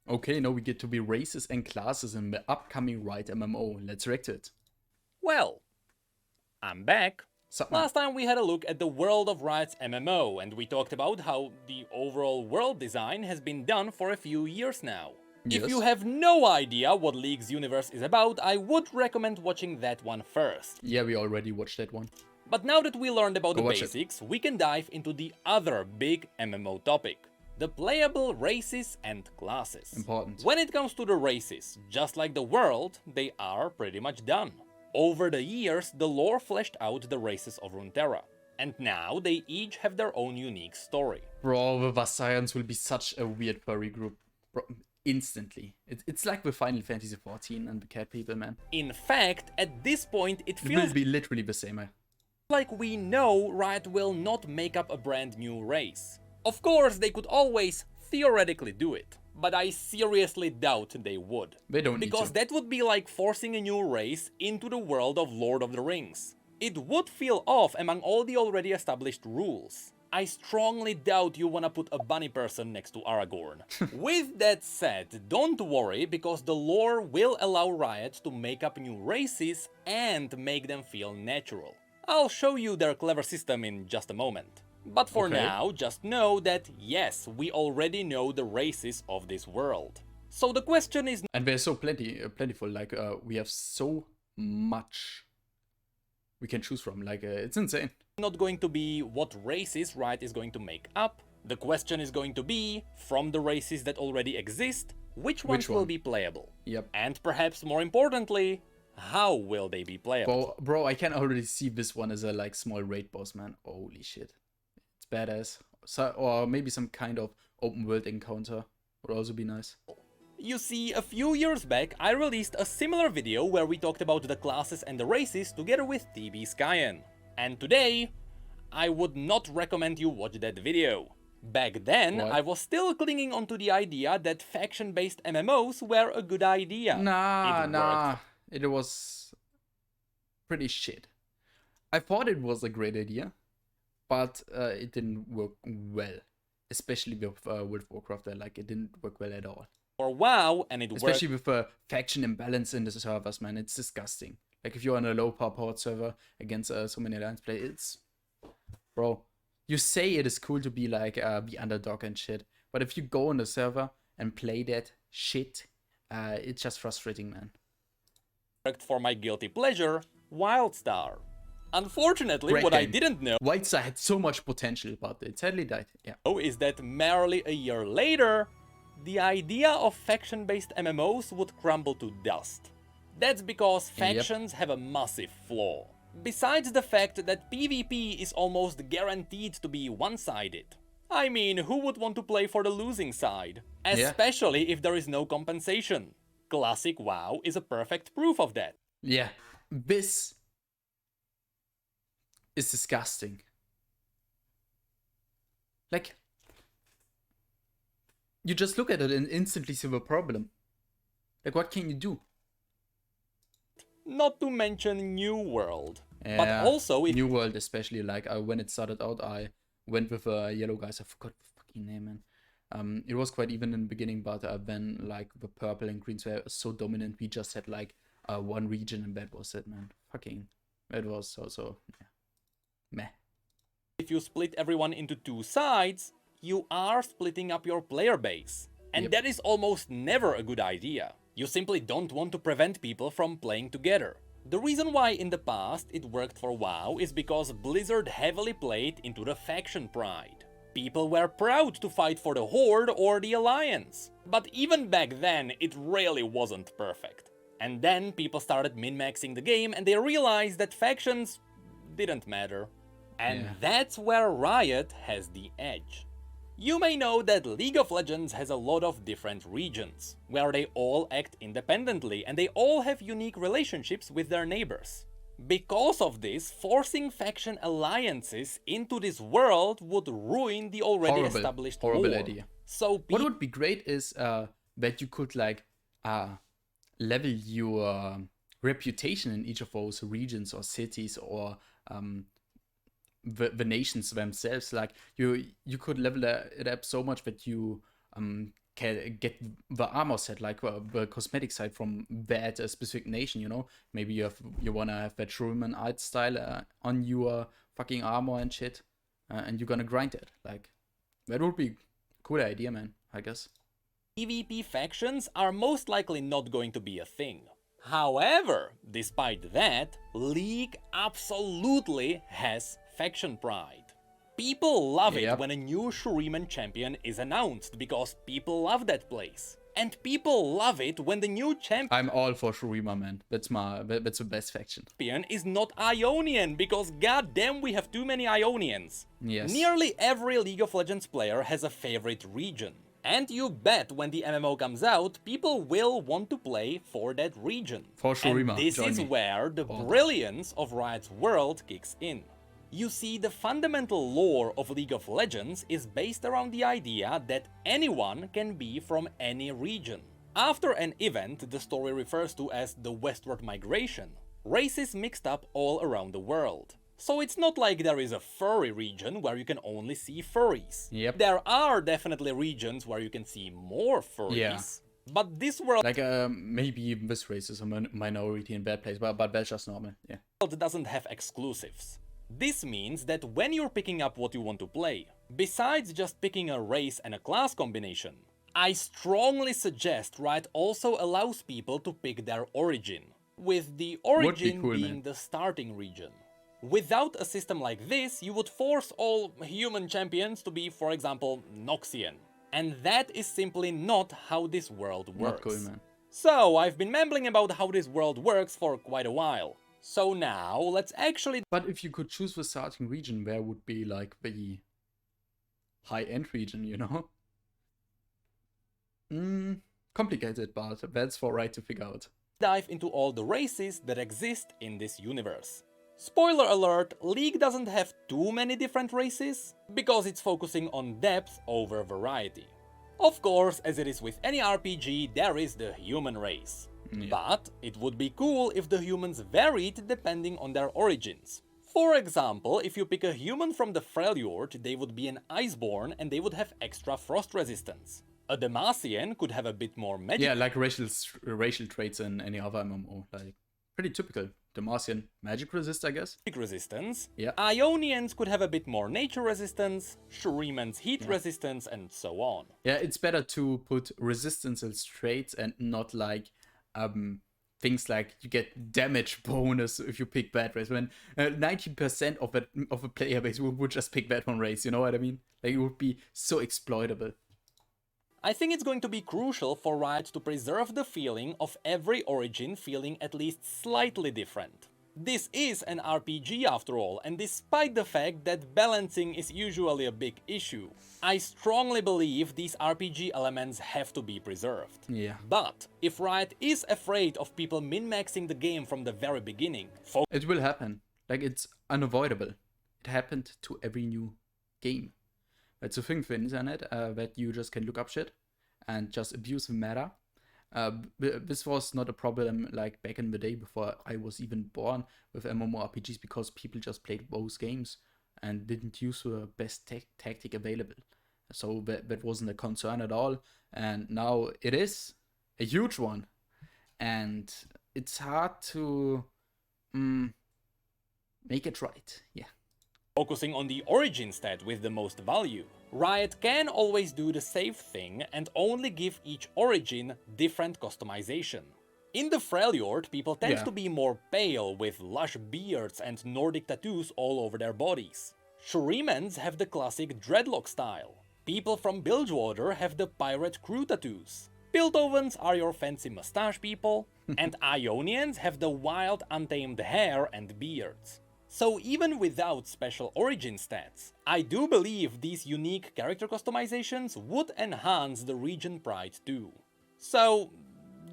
Okay, now we get to be races and classes in the upcoming Riot MMO. Let's react to it. Well, I'm back. Sup, man? Last time we had a look at the world of Riot's MMO, and we talked about how the overall world design has been done for a few years now. Yes. If you have no idea what League's universe is about, I would recommend watching that one first. Yeah, we already watched that one. But now that we learned about Go the watch it. basics, we can dive into the other big MMO topic. The playable races and classes. Important. When it comes to the races, just like the world, they are pretty much done. Over the years, the lore fleshed out the races of Runeterra, and now they each have their own unique story. Bro, the Vassarians will be such a weird furry group. Bro, instantly. It's like with Final Fantasy XIV and the cat people, man. In fact, at this point, it It will feels be literally the same. like we know Riot will not make up a brand new race. Of course, they could always theoretically do it, but I seriously doubt they would. They don't need Because to. that would be like forcing a new race into the world of Lord of the Rings. It would feel off among all the already established rules. I strongly doubt you wanna put a bunny person next to Aragorn. With that said, don't worry, because the lore will allow Riot to make up new races and make them feel natural. I'll show you their clever system in just a moment. But for Okay. now, just know that yes, we already know the races of this world. So the question is And they're so plentiful. Like, we have so much we can choose from. Like, it's insane. not going to be what races Riot is going to make up. The question is going to be, from the races that already exist, which ones will one? be playable? Yep. And perhaps more importantly, how will they be playable? Bro, I can already see this one as a like small raid boss, man. Holy shit. It's badass. So, or maybe some kind of open world encounter would also be nice. You see, a few years back I released a similar video where we talked about the classes and the races together with TB Skyen. And today, I would not recommend you watch that video. Back then, What? I was still clinging onto the idea that faction-based MMOs were a good idea. Nah, It nah. worked. It was pretty shit. I thought it was a great idea, but it didn't work well. Especially with World of Warcraft, like it didn't work well at all. For WoW, and it Especially worked. with the faction imbalance in the servers, man. It's disgusting. Like if you're on a low powered server against so many alliance play, it's... Bro, you say it is cool to be like the underdog and shit, but if you go on the server and play that shit, it's just frustrating, man. Worked for my guilty pleasure, Wildstar. Unfortunately, Great what I game. didn't know Wildstar had so much potential, but it sadly died. Yeah. is that merely a year later, the idea of faction-based MMOs would crumble to dust. That's because factions have a massive flaw. Besides the fact that PvP is almost guaranteed to be one-sided. I mean, who would want to play for the losing side? Especially if there is no compensation. Classic WoW is a perfect proof of that. Yeah. This is disgusting. Like, you just look at it and instantly see the problem. Like, what can you do? Not to mention New World. Yeah, But also if New World, especially, like, when it started out, I went with yellow guys. I forgot the fucking name, man. It was quite even in the beginning, but then, like, the purple and greens were so dominant, we just had, like, one region, and that was it, man. Fucking, it was so, yeah. Meh. if you split everyone into two sides, you are splitting up your player base. And Yep. that is almost never a good idea. You simply don't want to prevent people from playing together. The reason why in the past it worked for WoW is because Blizzard heavily played into the faction pride. People were proud to fight for the Horde or the Alliance. But even back then, it really wasn't perfect. And then people started min-maxing the game and they realized that factions didn't matter. And Yeah. that's where Riot has the edge. You may know that League of Legends has a lot of different regions, where they all act independently and they all have unique relationships with their neighbors. Because of this, forcing faction alliances into this world would ruin the already established horrible lore. idea. So What would be great is that you could like level your reputation in each of those regions or cities or the nations themselves. Like you could level it up so much that you get the armor set, like the cosmetic side from that specific nation, you know? Maybe you wanna have that Roman art style on your fucking armor and shit, and you're gonna grind it. Like, that would be a cool idea, man, I guess. PvP factions are most likely not going to be a thing. However, despite that, League absolutely has faction pride. People love it when a new Shuriman champion is announced, because people love that place. And people love it when the new champion... I'm all for Shurima, man. That's the best faction. ...is not Ionian, because goddamn we have too many Ionians. Yes. Nearly every League of Legends player has a favorite region. And you bet when the MMO comes out, people will want to play for that region. For Shurima, and this is where the brilliance of Riot's world kicks in. You see, the fundamental lore of League of Legends is based around the idea that anyone can be from any region. After an event the story refers to as the westward migration, races mixed up all around the world. So it's not like there is a furry region where you can only see furries. Yep. There are definitely regions where you can see more furries. Yeah. But this world... Like, maybe this race is a minority in bad place, but that's just normal, yeah. ...doesn't have exclusives. This means that when you're picking up what you want to play, besides just picking a race and a class combination, I strongly suggest Riot also allows people to pick their origin, with the origin being the starting region. Without a system like this, you would force all human champions to be, for example, Noxian. And that is simply not how this world works. Not cool, man. So, I've been rambling about how this world works for quite a while. So now, let's actually... But if you could choose the starting region, where would be, like, the high-end region, you know? Complicated, but that's for Riot to figure out. ...dive into all the races that exist in this universe. Spoiler alert, League doesn't have too many different races, because it's focusing on depth over variety. Of course, as it is with any RPG, there is the human race. Yeah. But it would be cool if the humans varied depending on their origins. For example, if you pick a human from the Freljord, they would be an Iceborn and they would have extra frost resistance. A Demacian could have a bit more magic... Yeah, like racial traits in any other MMO, like, pretty typical. Demacian magic resist, I guess. Resistance. Yeah. Ionians could have a bit more nature resistance, Shuriman's heat resistance, and so on. Yeah, it's better to put resistance as traits and not like things like you get damage bonus if you pick bad race. When 90% of a player base would just pick that one race, you know what I mean? Like, it would be so exploitable. I think it's going to be crucial for Riot to preserve the feeling of every origin feeling at least slightly different. This is an RPG after all, and despite the fact that balancing is usually a big issue, I strongly believe these RPG elements have to be preserved. Yeah. But if Riot is afraid of people min-maxing the game from the very beginning... It will happen. Like, it's unavoidable. It happened to every new game. It's a thing for internet, that you just can look up shit and just abuse the meta. This was not a problem like back in the day before I was even born with MMORPGs, because people just played those games and didn't use the best tactic available. So that wasn't a concern at all. And now it is a huge one. And it's hard to make it right. Yeah. Focusing on the origin stat with the most value, Riot can always do the safe thing and only give each origin different customization. In the Freljord, people tend to be more pale with lush beards and Nordic tattoos all over their bodies. Shurimans have the classic dreadlock style. People from Bilgewater have the pirate crew tattoos. Piltovans are your fancy mustache people, and Ionians have the wild untamed hair and beards. So even without special origin stats, I do believe these unique character customizations would enhance the region pride too. So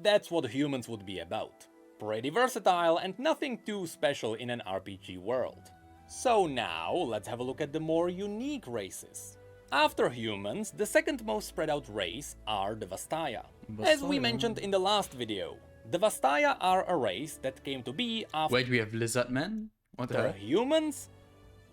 that's what humans would be about. Pretty versatile and nothing too special in an RPG world. So now let's have a look at the more unique races. After humans, the second most spread out race are the Vastaya. As we mentioned in the last video, the Vastaya are a race that came to be after... Wait, we have lizard men? What the humans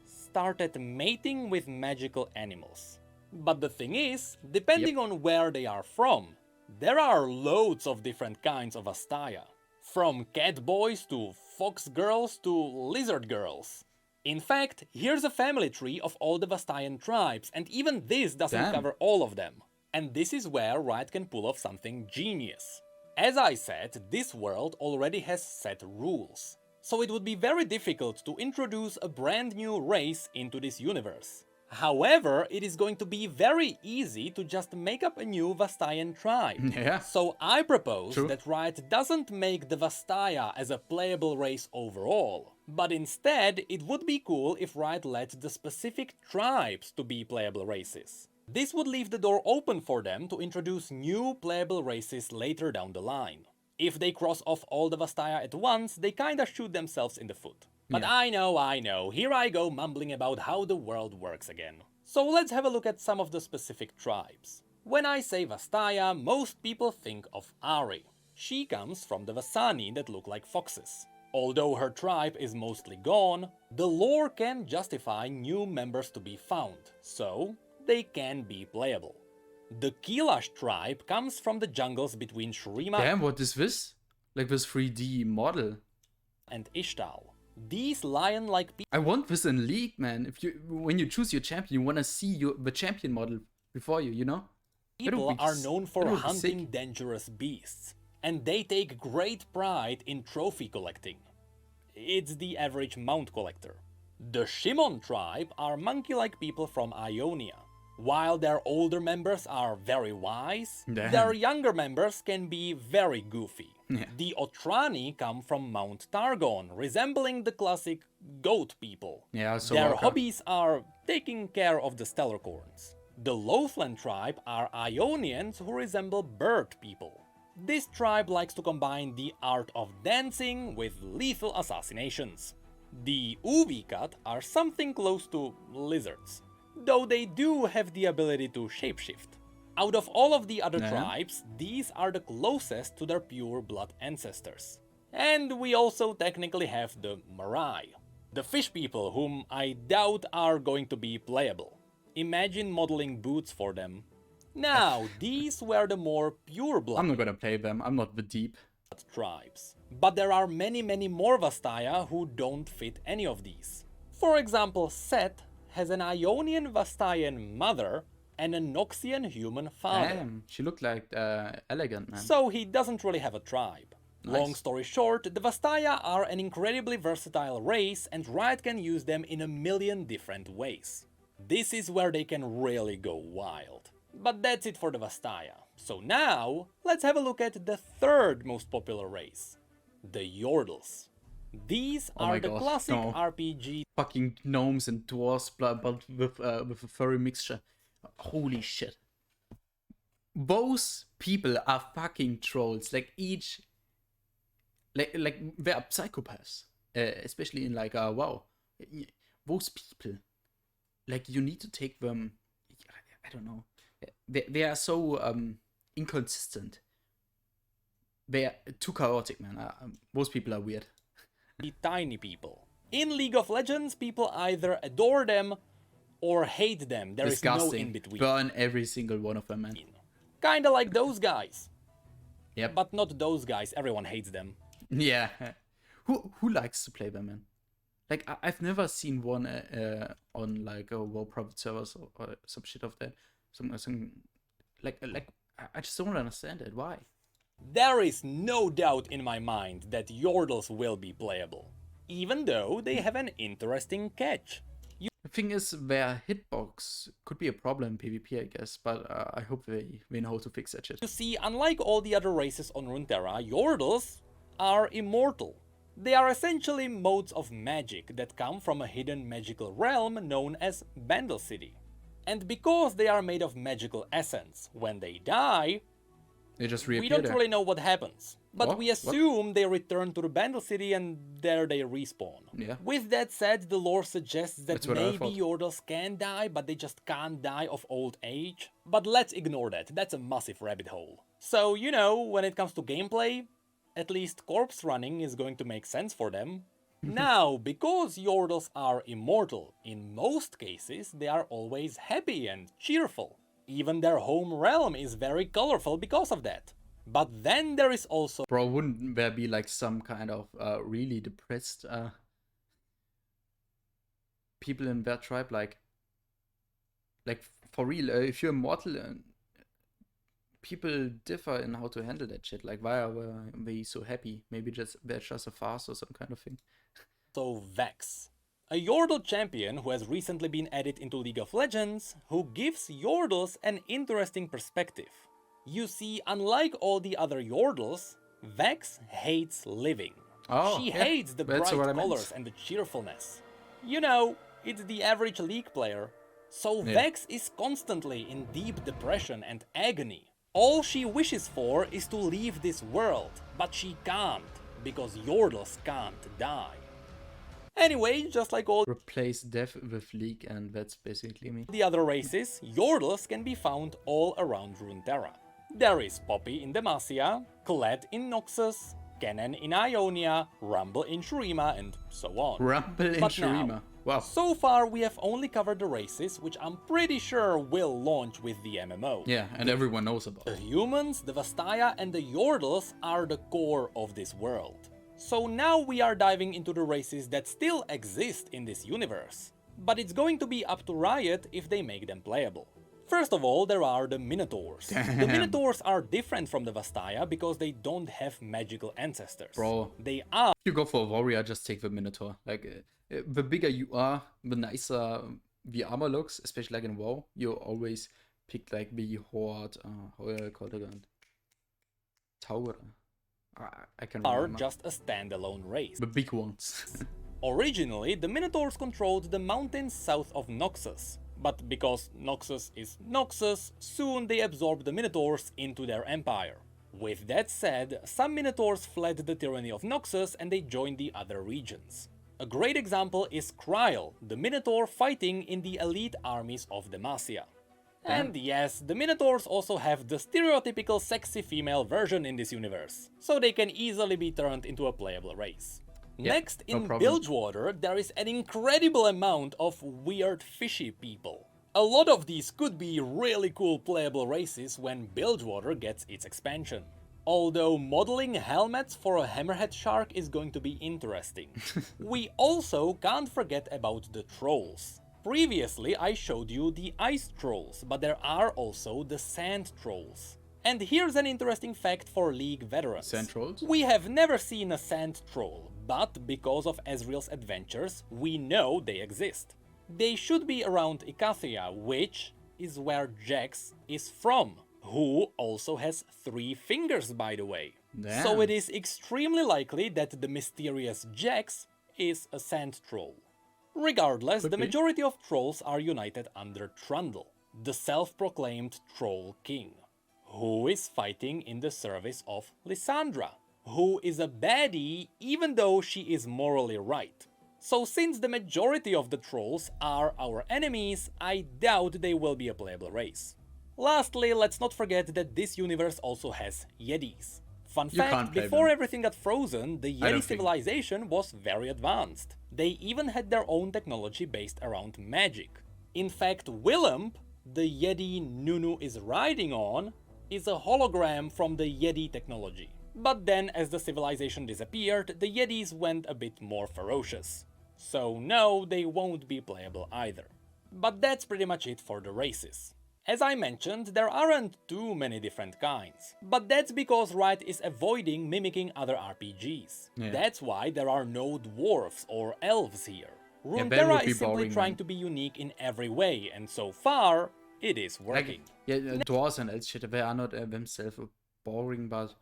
started mating with magical animals. But the thing is, depending on where they are from, there are loads of different kinds of Vastaya. From cat boys to fox girls to lizard girls. In fact, here's a family tree of all the Vastayan tribes, and even this doesn't cover all of them. And this is where Riot can pull off something genius. As I said, this world already has set rules, so it would be very difficult to introduce a brand new race into this universe. However, it is going to be very easy to just make up a new Vastayan tribe. Yeah. So I propose that Riot doesn't make the Vastaya as a playable race overall, but instead it would be cool if Riot let the specific tribes to be playable races. This would leave the door open for them to introduce new playable races later down the line. If they cross off all the Vastaya at once, they kinda shoot themselves in the foot. But I know, here I go mumbling about how the world works again. So let's have a look at some of the specific tribes. When I say Vastaya, most people think of Ari. She comes from the Vasani that look like foxes. Although her tribe is mostly gone, the lore can justify new members to be found, so they can be playable. The Kilash tribe comes from the jungles between Shurima Damn, what is this? Like this 3D model. and Ishtal. These lion-like people I want this in League, man. When you choose your champion, you wanna see the champion model before you, you know? are known for that would be hunting sick. dangerous beasts, and they take great pride in trophy collecting. It's the average mount collector. The Shimon tribe are monkey-like people from Ionia. While their older members are very wise, Damn. their younger members can be very goofy. Yeah. The Otrani come from Mount Targon, resembling the classic goat people. Yeah, so Their Walker. hobbies are taking care of the Stellarcorns. The Lothland tribe are Ionians who resemble bird people. This tribe likes to combine the art of dancing with lethal assassinations. The Uvikat are something close to lizards, though they do have the ability to shapeshift. Out of all of the other tribes, these are the closest to their pure blood ancestors. And we also technically have the Marai, the fish people whom I doubt are going to be playable. Imagine modeling boots for them. Now, these were the more pure blood I'm not gonna play them. I'm not the deep. tribes. But there are many more Vastaya who don't fit any of these. For example, Set has an Ionian Vastayan mother and a Noxian human father. Damn, she looked like elegant, man. So he doesn't really have a tribe. Nice. Long story short, the Vastaya are an incredibly versatile race and Riot can use them in a million different ways. This is where they can really go wild. But that's it for the Vastaya. So now, let's have a look at the third most popular race, the Yordles. These Oh are my the God, classic no. RPG Fucking gnomes and dwarves, but with a furry mixture. Holy shit. Those people are fucking trolls. Like each, like they're psychopaths. Especially in like WoW. Those people, like you need to take them. I don't know. They are so inconsistent. They are too chaotic, man. Those people are weird. tiny people. In League of Legends, people either adore them or hate them. There is no Disgusting. in between. Burn every single one of them, man. Kinda like those guys. Yep. But not those guys, everyone hates them. Yeah. Who likes to play them, man? Like I've never seen one on like a WoW private servers or some shit of that. Some like I just don't understand it. Why? There is no doubt in my mind that Yordles will be playable, even though they have an interesting catch. The thing is, their hitbox could be a problem in PvP, I guess, but I hope they know how to fix that shit. You see, unlike all the other races on Runeterra, Yordles are immortal. They are essentially modes of magic that come from a hidden magical realm known as Bandle City. And because they are made of magical essence, when they die, They just we reappear don't there. really know what happens. But What? we assume they return to the Bandle City and there they respawn. Yeah. With that said, the lore suggests that That's what I maybe thought. Yordles can die, but they just can't die of old age. But let's ignore that, that's a massive rabbit hole. So, you know, when it comes to gameplay, at least corpse running is going to make sense for them. Now, because Yordles are immortal, in most cases they are always happy and cheerful. Even their home realm is very colorful because of that. But then there is also... Bro, wouldn't there be like some kind of really depressed people in their tribe? Like for real, if you're immortal, people differ in how to handle that shit. Like, why are they so happy? Maybe they're just a fast or some kind of thing. So Vex, a Yordle champion who has recently been added into League of Legends, who gives Yordles an interesting perspective. You see, unlike all the other Yordles, Vex hates living. Oh, she yeah. hates the That's bright what I meant. colors and the cheerfulness. You know, it's the average League player. So Yeah. Vex is constantly in deep depression and agony. All she wishes for is to leave this world, but she can't, because Yordles can't die. Anyway, just like all Replace death with League, and that's basically me. the other races, Yordles can be found all around Runeterra. There is Poppy in Demacia, Kled in Noxus, Kennen in Ionia, Rumble in Shurima, and so on. Rumble in But Shurima. now, Wow. so far we have only covered the races which I'm pretty sure will launch with the MMO. Yeah, and everyone knows about The it. humans, the Vastaya and the Yordles are the core of this world. So now we are diving into the races that still exist in this universe. But it's going to be up to Riot if they make them playable. First of all, there are the Minotaurs. Damn. The Minotaurs are different from the Vastaya because they don't have magical ancestors. Bro. They are If you go for a warrior, just take the Minotaur. Like, the bigger you are, the nicer the armor looks, especially like in WoW. You always pick like the Horde, how do I call it again? Tower. I can remember. just a standalone race. The big ones. Originally, the Minotaurs controlled the mountains south of Noxus, but because Noxus is Noxus, soon they absorbed the Minotaurs into their empire. With that said, some Minotaurs fled the tyranny of Noxus and they joined the other regions. A great example is Kryl, the Minotaur fighting in the elite armies of Demacia. And yes, the Minotaurs also have the stereotypical sexy female version in this universe, so they can easily be turned into a playable race. Yeah, Next, no in problem. Bilgewater, there is an incredible amount of weird fishy people. A lot of these could be really cool playable races when Bilgewater gets its expansion. Although modeling helmets for a hammerhead shark is going to be interesting. We also can't forget about the trolls. Previously I showed you the ice trolls, but there are also the sand trolls. And here's an interesting fact for League veterans. Sand trolls? We have never seen a sand troll, but because of Ezreal's adventures, we know they exist. They should be around Icathia, which is where Jax is from, who also has 3 fingers, by the way. Damn. So it is extremely likely that the mysterious Jax is a sand troll. Regardless, Could the be. majority of trolls are united under Trundle, the self-proclaimed Troll King, who is fighting in the service of Lysandra, who is a baddie even though she is morally right. So since the majority of the trolls are our enemies, I doubt they will be a playable race. Lastly, let's not forget that this universe also has Yetis. Fun You can't fact, play before them. everything got frozen, the I don't Yeti think. civilization was very advanced. They even had their own technology based around magic. In fact, Willump, the Yeti Nunu is riding on, is a hologram from the Yeti technology. But then, as the civilization disappeared, the Yetis went a bit more ferocious. So no, they won't be playable either. But that's pretty much it for the races. As I mentioned, there aren't too many different kinds, but that's because Riot is avoiding mimicking other RPGs. Yeah. That's why there are no dwarves or elves here. Yeah, that Runeterra would be is simply boring, trying man. to be unique in every way, and so far, it is working. Yeah, dwarves and else shit, they are not themselves boring, but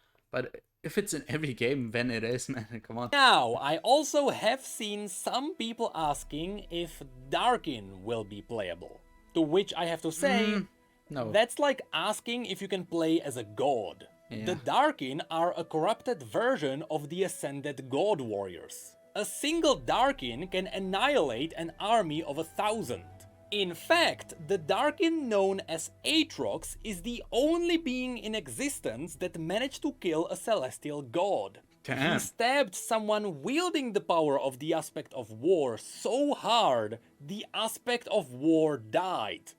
if it's in every game, then it is, man. Come on. Now, I also have seen some people asking if Darkin will be playable. To which I have to say, No. that's like asking if you can play as a god. Yeah. The Darkin are a corrupted version of the Ascended God Warriors. A single Darkin can annihilate an army of 1,000. In fact, the Darkin known as Aatrox is the only being in existence that managed to kill a celestial god. Damn. He stabbed someone wielding the power of the Aspect of War so hard, the Aspect of War died.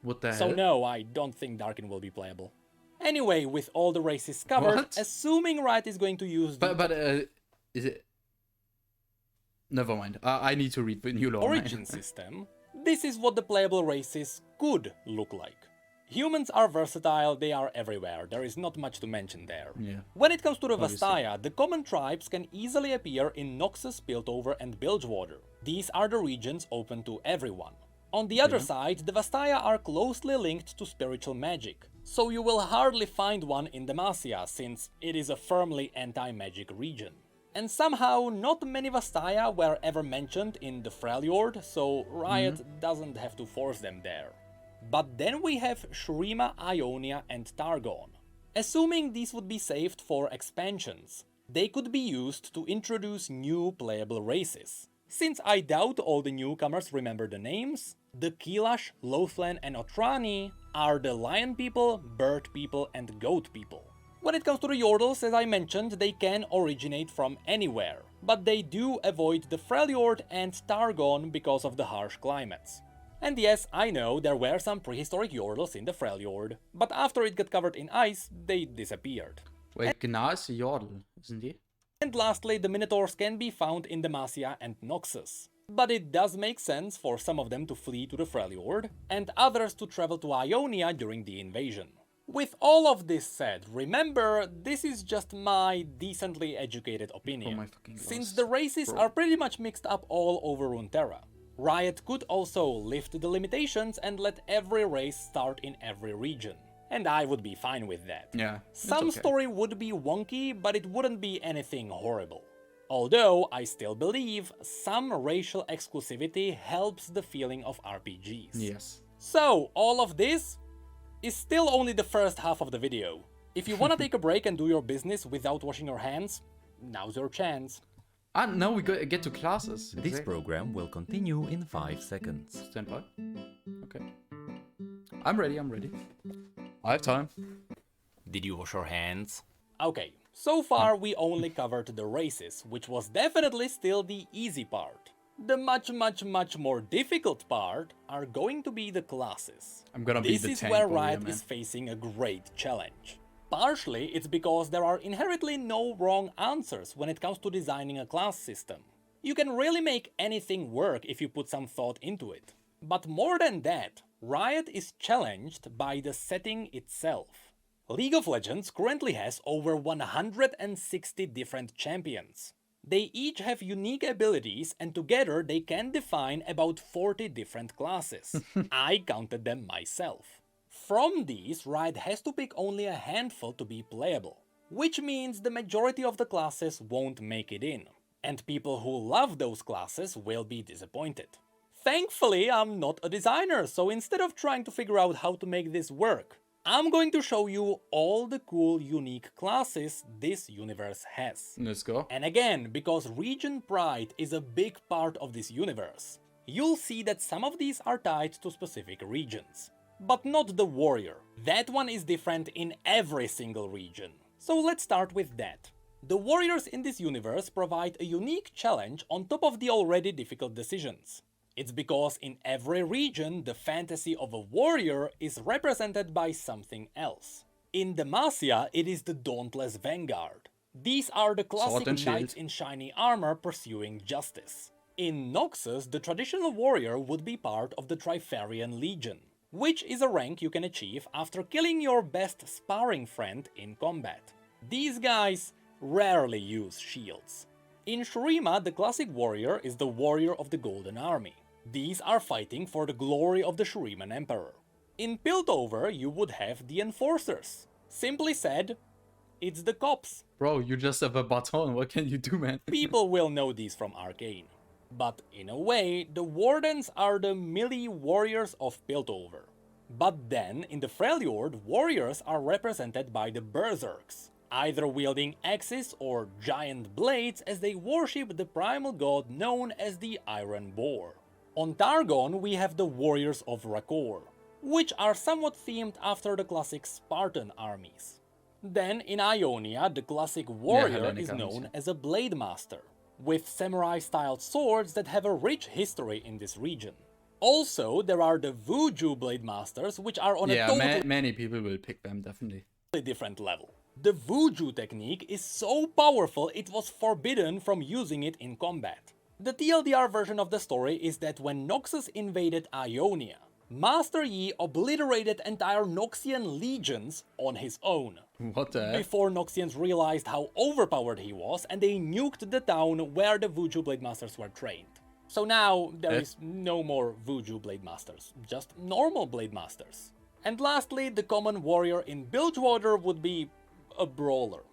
What the So hell? no, I don't think Darkin will be playable. Anyway, with all the races covered, What? assuming Riot is going to use the But is it? Never mind. I need to read the new lore. origin system, this is what the playable races could look like. Humans are versatile, they are everywhere, there is not much to mention there. Yeah. When it comes to the Obviously. Vastaya, the common tribes can easily appear in Noxus, Piltover and Bilgewater. These are the regions open to everyone. On the other side, the Vastaya are closely linked to spiritual magic, so you will hardly find one in Demacia, since it is a firmly anti-magic region. And somehow, not many Vastaya were ever mentioned in the Freljord, so Riot doesn't have to force them there. But then we have Shurima, Ionia and Targon. Assuming these would be saved for expansions, they could be used to introduce new playable races. Since I doubt all the newcomers remember the names, the Kilash, Lothlan and Otrani are the Lion people, Bird people and Goat people. When it comes to the Yordles, as I mentioned, they can originate from anywhere, but they do avoid the Freljord and Targon because of the harsh climates. And yes, I know there were some prehistoric Yordles in the Freljord, but after it got covered in ice, they disappeared. Wait, Gnar is a Yordle, isn't he? And lastly, the Minotaurs can be found in Demacia and Noxus. But it does make sense for some of them to flee to the Freljord, and others to travel to Ionia during the invasion. With all of this said, remember, this is just my decently educated opinion, my fucking since glass, the races bro. are pretty much mixed up all over Runeterra. Riot could also lift the limitations and let every race start in every region. And I would be fine with that. Yeah. it's Some okay. story would be wonky, but it wouldn't be anything horrible. Although, I still believe some racial exclusivity helps the feeling of RPGs. Yes. So, all of this is still only the first half of the video. If you wanna take a break and do your business without washing your hands, now's your chance. Now we get to classes. This program will continue in 5 seconds. Stand by. Okay. I'm ready. I have time. Did you wash your hands? Okay, so far we only covered the races, which was definitely still the easy part. The much more difficult part are going to be the classes. I'm gonna be This the is tank where warrior, Riot man. is facing a great challenge. Partially, it's because there are inherently no wrong answers when it comes to designing a class system. You can really make anything work if you put some thought into it. But more than that, Riot is challenged by the setting itself. League of Legends currently has over 160 different champions. They each have unique abilities and together they can define about 40 different classes. I counted them myself. From these, Riot has to pick only a handful to be playable, which means the majority of the classes won't make it in, and people who love those classes will be disappointed. Thankfully, I'm not a designer, so instead of trying to figure out how to make this work, I'm going to show you all the cool, unique classes this universe has. Let's go. And again, because region pride is a big part of this universe, you'll see that some of these are tied to specific regions. But not the warrior. That one is different in every single region. So let's start with that. The warriors in this universe provide a unique challenge on top of the already difficult decisions. It's because in every region, the fantasy of a warrior is represented by something else. In Demacia, it is the Dauntless Vanguard. These are the Sword and classic shield. knights in shiny armor pursuing justice. In Noxus, the traditional warrior would be part of the Trifarian Legion, which is a rank you can achieve after killing your best sparring friend in combat. These guys rarely use shields. In Shurima, the classic warrior is the warrior of the Golden Army. These are fighting for the glory of the Shuriman Emperor. In Piltover, you would have the Enforcers. Simply said, it's the cops. Bro, you just have a baton. What can you do, man? People will know these from Arcane. But in a way, the Wardens are the melee warriors of Piltover. But then, in the Freljord, warriors are represented by the Berserks, either wielding axes or giant blades as they worship the primal god known as the Iron Boar. On Targon we have the Warriors of Rakor, which are somewhat themed after the classic Spartan armies. Then in Ionia, the classic warrior Hellenic is armies, known yeah. as a Blade Master, with samurai-styled swords that have a rich history in this region. Also, there are the Vuju Blade Masters, which are on a Yeah, totally many people will pick them, definitely. different level. The Vuju technique is so powerful it was forbidden from using it in combat. The TLDR version of the story is that when Noxus invaded Ionia, Master Yi obliterated entire Noxian legions on his own. What the heck? Before Noxians realized how overpowered he was, and they nuked the town where the Vuju Blade Masters were trained. So now there is no more Vuju Blade Masters, just normal Blade Masters. And lastly, the common warrior in Bilgewater would be a Brawler.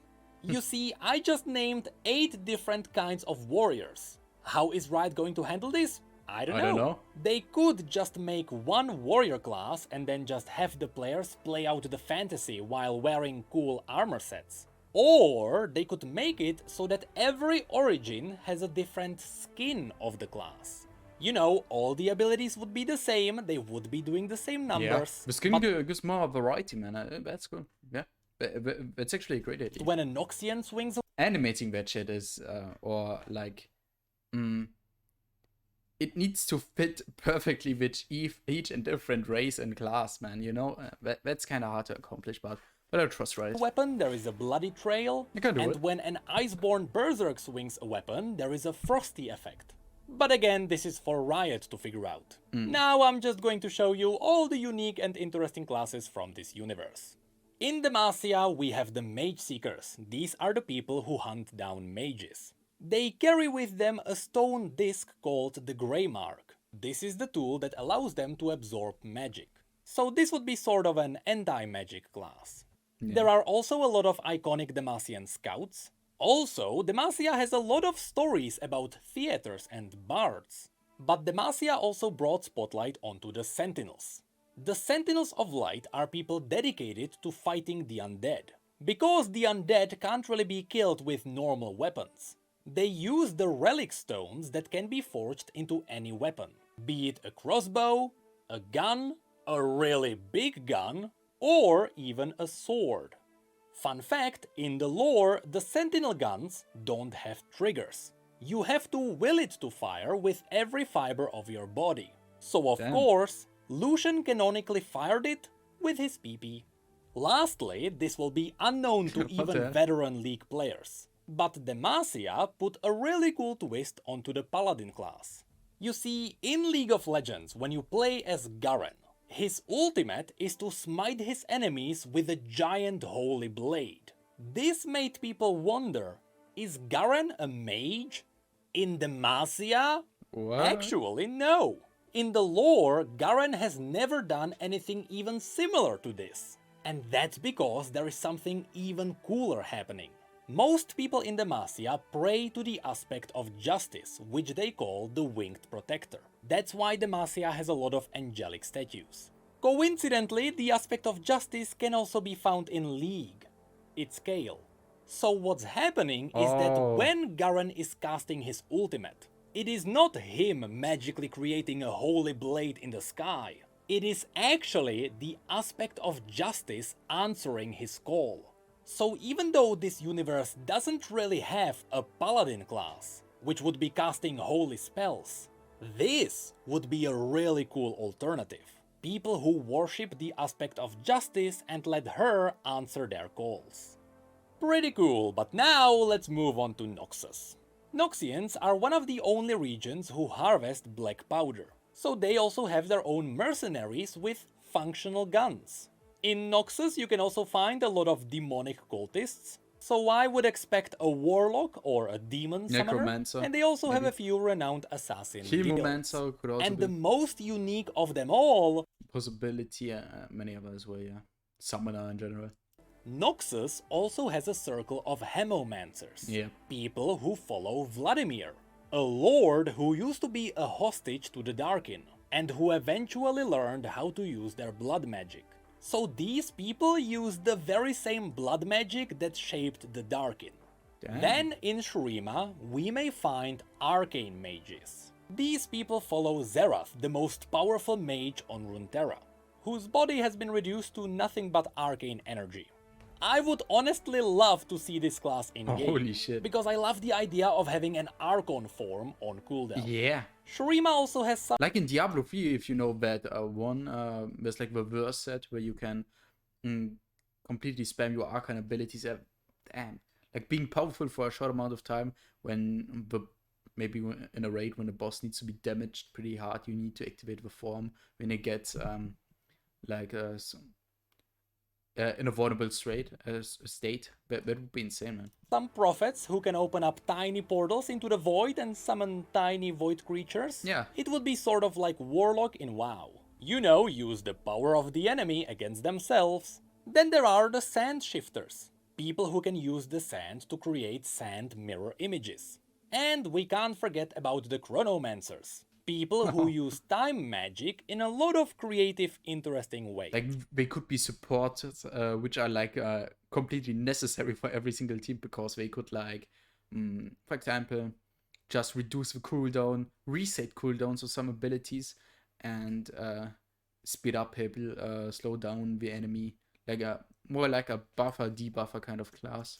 You see, I just named 8 different kinds of warriors. How is Riot going to handle this? I don't know. They could just make one warrior class and then just have the players play out the fantasy while wearing cool armor sets. Or they could make it so that every origin has a different skin of the class. You know, all the abilities would be the same, they would be doing the same numbers. Yeah, the skin gives more variety, man. That's cool. Yeah, that's actually a great idea. When a Noxian swings Animating that shit is, or like, it needs to fit perfectly with each and different race and class, man. You know, that's kind of hard to accomplish, but I trust Riot. weapon, there is a bloody trail, You can do and it. when an Iceborne Berserk swings a weapon, there is a frosty effect. But again, this is for Riot to figure out. Now I'm just going to show you all the unique and interesting classes from this universe. In Demacia, we have the Mage Seekers. These are the people who hunt down mages. They carry with them a stone disc called the Grey Mark. This is the tool that allows them to absorb magic. So this would be sort of an anti-magic class. There are also a lot of iconic Demacian scouts. Also, Demacia has a lot of stories about theaters and bards. But Demacia also brought spotlight onto the Sentinels. The Sentinels of Light are people dedicated to fighting the undead. Because the undead can't really be killed with normal weapons. They use the relic stones that can be forged into any weapon. Be it a crossbow, a gun, a really big gun, or even a sword. Fun fact, in the lore, the Sentinel guns don't have triggers. You have to will it to fire with every fiber of your body. So of course, Lucian canonically fired it with his PP. Lastly, this will be unknown to even veteran League players. But Demacia put a really cool twist onto the Paladin class. You see, in League of Legends, when you play as Garen, his ultimate is to smite his enemies with a giant holy blade. This made people wonder, is Garen a mage? In Demacia? What? Actually, no. In the lore, Garen has never done anything even similar to this. And that's because there is something even cooler happening. Most people in Demacia pray to the aspect of justice, which they call the Winged Protector. That's why Demacia has a lot of angelic statues. Coincidentally, the aspect of justice can also be found in League. It's Kale. So what's happening is that when Garen is casting his ultimate, it is not him magically creating a holy blade in the sky. It is actually the aspect of justice answering his call. So even though this universe doesn't really have a paladin class, which would be casting holy spells, this would be a really cool alternative. People who worship the aspect of justice and let her answer their calls. Pretty cool, but now let's move on to Noxus. Noxians are one of the only regions who harvest black powder, so they also have their own mercenaries with functional guns. In Noxus you can also find a lot of demonic cultists, so I would expect a warlock or a demon summoner, Necromancer, and they also have a few renowned assassin guilds. Chemomancer could also And be the most unique of them all, possibility, many others will, yeah. Summoner in general. Noxus also has a circle of hemomancers, Yeah. people who follow Vladimir, a lord who used to be a hostage to the Darkin, and who eventually learned how to use their blood magic. So these people use the very same blood magic that shaped the Darkin. Damn. Then in Shurima we may find arcane mages. These people follow Zerath, the most powerful mage on Runeterra, whose body has been reduced to nothing but arcane energy. I would honestly love to see this class in-game, Holy shit. because I love the idea of having an Archon form on cooldown. Yeah. Shurima also has some Like in Diablo 3, if you know that one, there's like the verse set where you can completely spam your arcane abilities. Damn. Like being powerful for a short amount of time when maybe in a raid when the boss needs to be damaged pretty hard, you need to activate the form when it gets in a vulnerable state. That would be insane, man. some prophets who can open up tiny portals into the void and summon tiny void creatures. Yeah. It would be sort of like Warlock in WoW. You know, use the power of the enemy against themselves. Then there are the Sand Shifters, people who can use the sand to create sand mirror images. And we can't forget about the Chronomancers, people who use time magic in a lot of creative, interesting ways. Like they could be supported, which are like completely necessary for every single team, because they could like, for example, just reduce the cooldown, reset cooldowns of some abilities, and speed up people, slow down the enemy, like more like a buffer debuffer kind of class.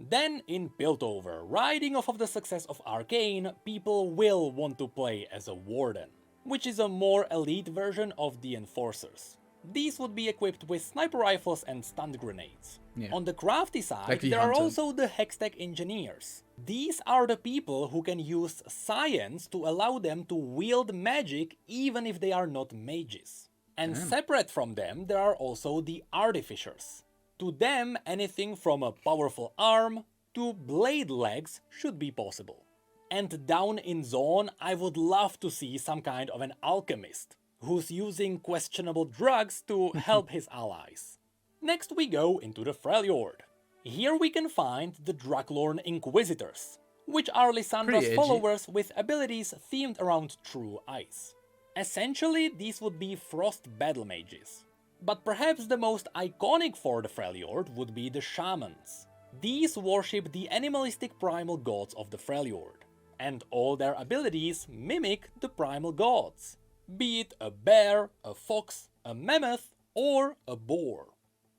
Then in Piltover, riding off of the success of Arcane, people will want to play as a Warden, which is a more elite version of the Enforcers. These would be equipped with sniper rifles and stun grenades. Yeah. On the crafty side, Like the there are Hunter. also the Hextech Engineers. These are the people who can use science to allow them to wield magic even if they are not mages. And separate from them, there are also the Artificers. To them, anything from a powerful arm to blade legs should be possible. And down in Zone, I would love to see some kind of an alchemist, who's using questionable drugs to help his allies. Next we go into the Freljord. Here we can find the Draklorn Inquisitors, which are Lysandra's Pretty edgy. followers with abilities themed around true ice. Essentially, these would be frost battle mages. But perhaps the most iconic for the Freljord would be the Shamans. These worship the animalistic primal gods of the Freljord, and all their abilities mimic the primal gods, be it a bear, a fox, a mammoth, or a boar.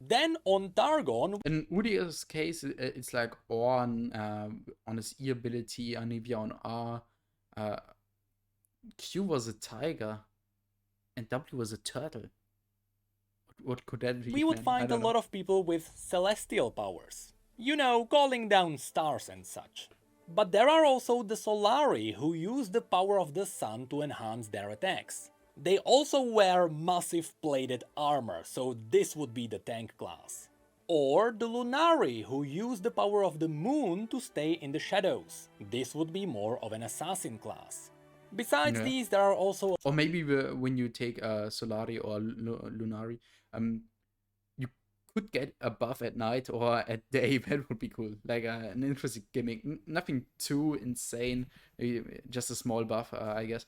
Then on Targon, In Udyr's case, it's like on his E ability, Anivia on R, Q was a tiger, and W was a turtle. What could that be? we would man? I find a don't know. lot of people with celestial powers. You know, calling down stars and such. But there are also the Solari who use the power of the sun to enhance their attacks. They also wear massive plated armor, so this would be the tank class. Or the Lunari who use the power of the moon to stay in the shadows. This would be more of an assassin class. Besides Yeah. these, there are also Or maybe when you take Solari or Lunari, you could get a buff at night or at day. That would be cool. Like an interesting gimmick. Nothing too insane. Just a small buff, I guess.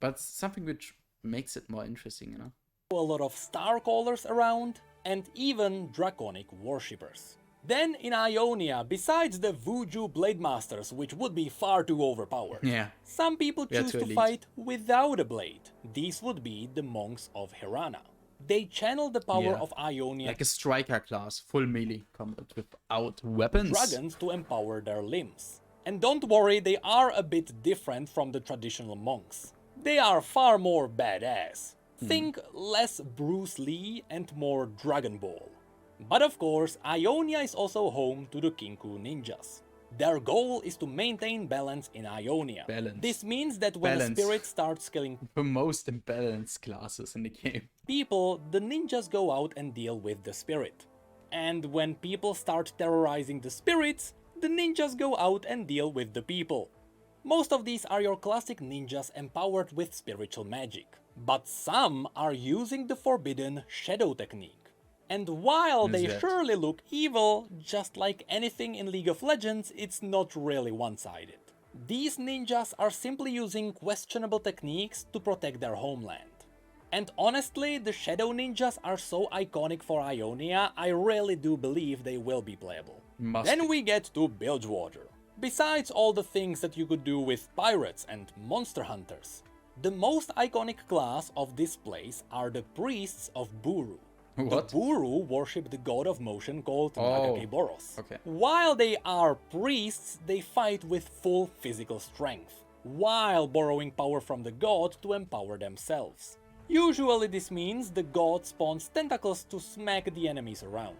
But something which makes it more interesting, you know. a lot of Starcallers around, and even Draconic worshippers. Then in Ionia, besides the Vuju Blade Masters, which would be far too overpowered, Yeah. some people Yeah, choose too to elite. fight without a blade. These would be the monks of Hirana. They channel the power Yeah. of Ionia Like a striker class, full melee combat without weapons. dragons to empower their limbs. And don't worry, they are a bit different from the traditional monks. They are far more badass. Think less Bruce Lee and more Dragon Ball. But of course, Ionia is also home to the Kinku ninjas. Their goal is to maintain balance in Ionia. Balance. This means that when Balance. a spirit starts killing The most imbalanced classes in the game. people, the ninjas go out and deal with the spirit. And when people start terrorizing the spirits, the ninjas go out and deal with the people. Most of these are your classic ninjas empowered with spiritual magic. But some are using the forbidden shadow technique. And while they that? surely look evil, just like anything in League of Legends, it's not really one-sided. These ninjas are simply using questionable techniques to protect their homeland. And honestly, the Shadow Ninjas are so iconic for Ionia, I really do believe they will be playable. Must Then be. we get to Bilgewater. Besides all the things that you could do with pirates and monster hunters, the most iconic class of this place are the priests of Buru. What? The Buru worship the god of motion called Oh, Nagakeboros. okay. While they are priests, they fight with full physical strength, while borrowing power from the god to empower themselves. Usually this means the god spawns tentacles to smack the enemies around,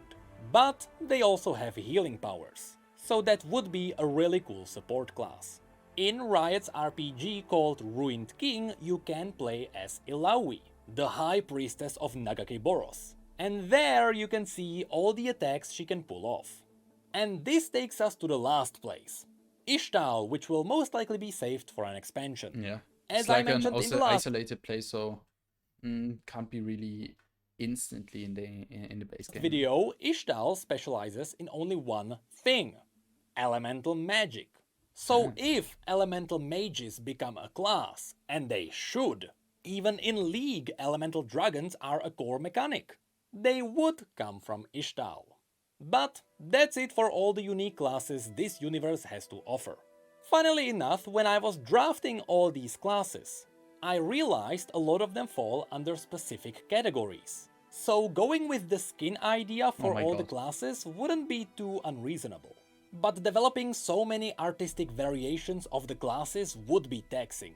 but they also have healing powers, so that would be a really cool support class. In Riot's RPG called Ruined King, you can play as Illaoi, the High Priestess of Nagakeboros, and there you can see all the attacks she can pull off. And this takes us to the last place, Ishtal, which will most likely be saved for an expansion. Yeah. As It's I like an mentioned in also the last isolated place, so can't be really instantly in the base game. video, Ishtal specializes in only one thing: elemental magic. So if elemental mages become a class, and they should, even in League elemental dragons are a core mechanic, they would come from Ishtal. But that's it for all the unique classes this universe has to offer. Funnily enough, when I was drafting all these classes, I realized a lot of them fall under specific categories. So going with the skin idea for my all the God. classes wouldn't be too unreasonable. But developing so many artistic variations of the classes would be taxing.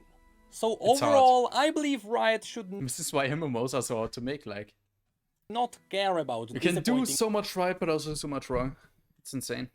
So It's hard. overall, I believe Riot should This is why MMOs are so hard to make. Like, not care about you can do disappointing so much right, but also so much wrong. It's insane.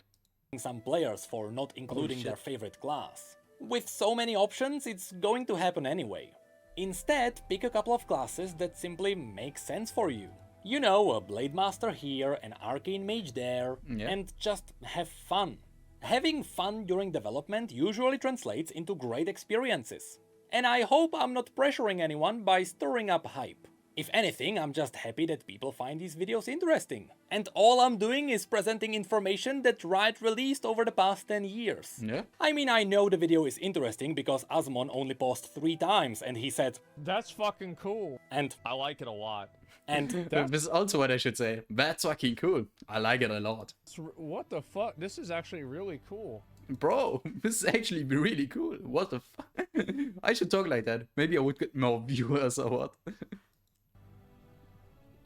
some players for not including their shit. favorite class. With so many options, it's going to happen anyway. Instead, pick a couple of classes that simply make sense for you. You know, a Blade Master here, an Arcane Mage there, Yeah. and just have fun. Having fun during development usually translates into great experiences. And I hope I'm not pressuring anyone by stirring up hype. If anything, I'm just happy that people find these videos interesting. And all I'm doing is presenting information that Riot released over the past 10 years. Yeah. I mean, I know the video is interesting because Asmon only paused 3 times and he said, That's fucking cool. and, I like it a lot. and, This is also what I should say. That's fucking cool. I like it a lot. What the fuck? This is actually really cool. Bro, this is actually really cool. What the fuck? I should talk like that. Maybe I would get more viewers or what?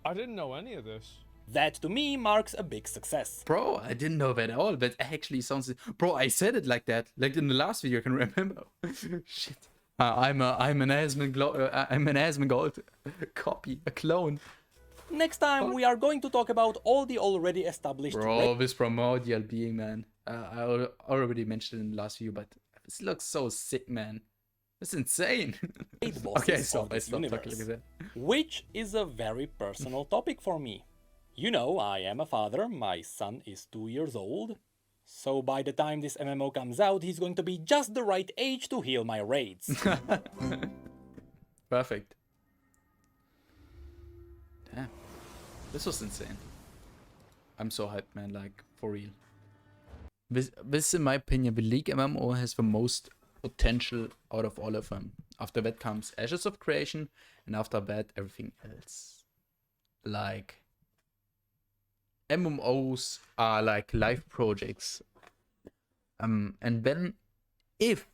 I didn't know any of this. that to me marks a big success. Bro, I didn't know that at all. That actually sounds... Bro, I said it like that. Like in the last video, I can remember. Shit. I'm an Asmongold copy, a clone. Next time we are going to talk about all the already established Bro, this primordial being, man. I already mentioned it in the last video, but this looks so sick, man. It's insane. raid Okay, bosses so of I this stopped universe, talking like that. which is a very personal topic for me. You know, I am a father, my son is 2 years old, so by the time this MMO comes out, he's going to be just the right age to heal my raids. Perfect. Damn. This was insane. I'm so hyped, man, like, for real. This, in my opinion, the League MMO has the most potential out of all of them. After that comes Ashes of Creation, and after that, everything else. Like, MMOs are like live projects. And then, if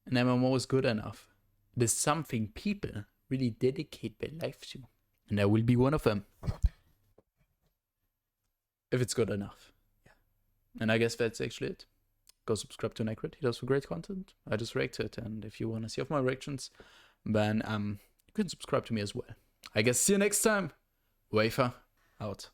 an MMO is good enough, there's something people really dedicate their life to. And I will be one of them. If it's good enough. Yeah. And I guess that's actually it. Go subscribe to Necrit. He does some great content. I just react to it. And if you want to see of my reactions, then you can subscribe to me as well. I guess see you next time. Wafer out.